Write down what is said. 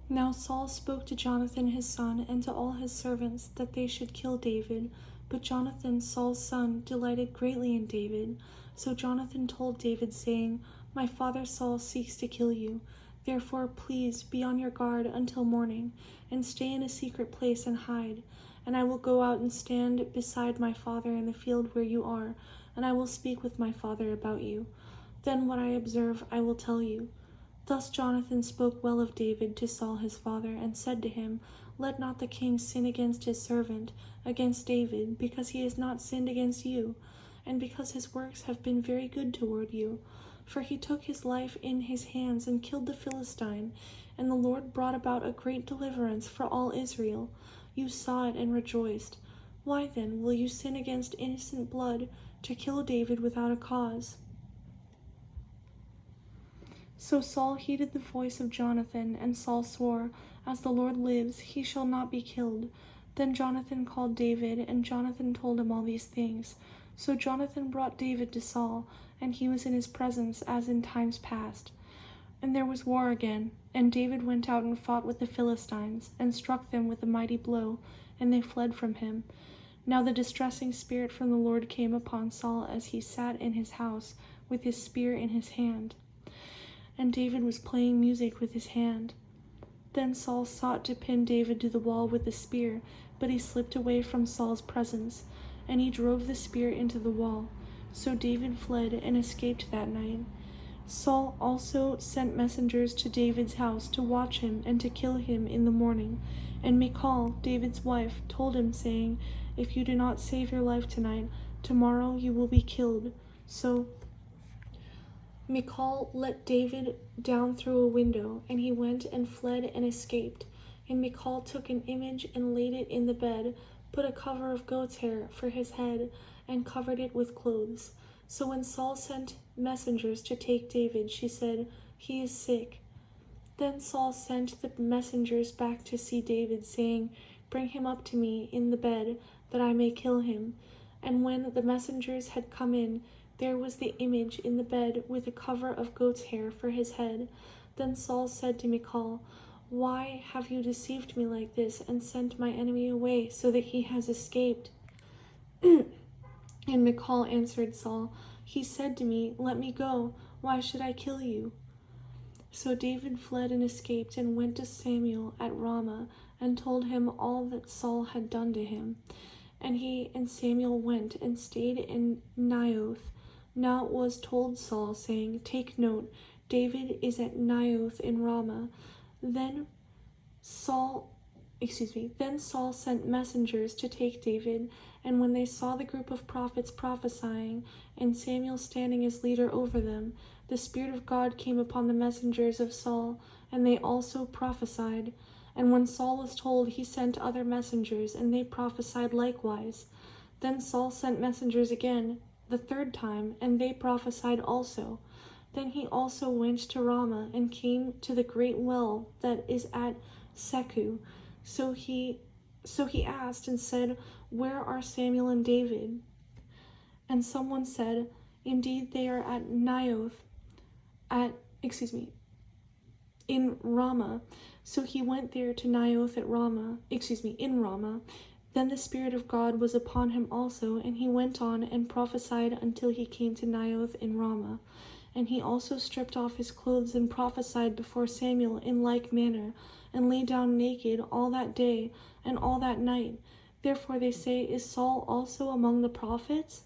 Now Saul spoke to Jonathan his son and to all his servants that they should kill David. But Jonathan, Saul's son, delighted greatly in David. So Jonathan told David, saying, My father Saul seeks to kill you. Therefore, please be on your guard until morning, and stay in a secret place and hide. And I will go out and stand beside my father in the field where you are, and I will speak with my father about you. Then what I observe I will tell you. Thus Jonathan spoke well of David to Saul his father, and said to him, Let not the king sin against his servant, against David, because he has not sinned against you, and because his works have been very good toward you. For he took his life in his hands and killed the Philistine, and the Lord brought about a great deliverance for all Israel. You saw it and rejoiced. Why then will you sin against innocent blood, to kill David without a cause? So Saul heeded the voice of Jonathan, and Saul swore, As the Lord lives, he shall not be killed. Then Jonathan called David, and Jonathan told him all these things. So Jonathan brought David to Saul, and he was in his presence as in times past. And there was war again, and David went out and fought with the Philistines, and struck them with a mighty blow, and they fled from him. Now the distressing spirit from the Lord came upon Saul as he sat in his house, with his spear in his hand. And David was playing music with his hand. Then Saul sought to pin David to the wall with the spear, but he slipped away from Saul's presence, and he drove the spear into the wall. So David fled and escaped that night. Saul also sent messengers to David's house to watch him and to kill him in the morning. And Michal, David's wife, told him, saying, If you do not save your life tonight, tomorrow you will be killed. So Michal let David down through a window, and he went and fled and escaped. And Michal took an image and laid it in the bed, put a cover of goat's hair for his head, and covered it with clothes. So when Saul sent messengers to take David, she said, He is sick. Then Saul sent the messengers back to see David, saying, Bring him up to me in the bed, that I may kill him. And when the messengers had come in, there was the image in the bed with a cover of goat's hair for his head. Then Saul said to Michal, Why have you deceived me like this, and sent my enemy away, so that he has escaped? And Michal answered Saul, He said to me, Let me go. Why should I kill you? So David fled and escaped, and went to Samuel at Ramah, and told him all that Saul had done to him. And he and Samuel went and stayed in Naioth. Now it was told Saul, saying, Take note, David is at Naioth in Ramah. Then Saul sent messengers to take David, and when they saw the group of prophets prophesying, and Samuel standing as leader over them, the Spirit of God came upon the messengers of Saul, and they also prophesied. And when Saul was told, he sent other messengers, and they prophesied likewise. Then Saul sent messengers again, the third time, and they prophesied also. Then he also went to Ramah, and came to the great well that is at Seku. So he asked and said, Where are Samuel and David? And someone said, Indeed, they are at in Ramah. So he went there to Naioth in Ramah. Then the Spirit of God was upon him also, and he went on and prophesied until he came to Naioth in Ramah. And he also stripped off his clothes and prophesied before Samuel in like manner, and lay down naked all that day and all that night. Therefore they say, Is Saul also among the prophets?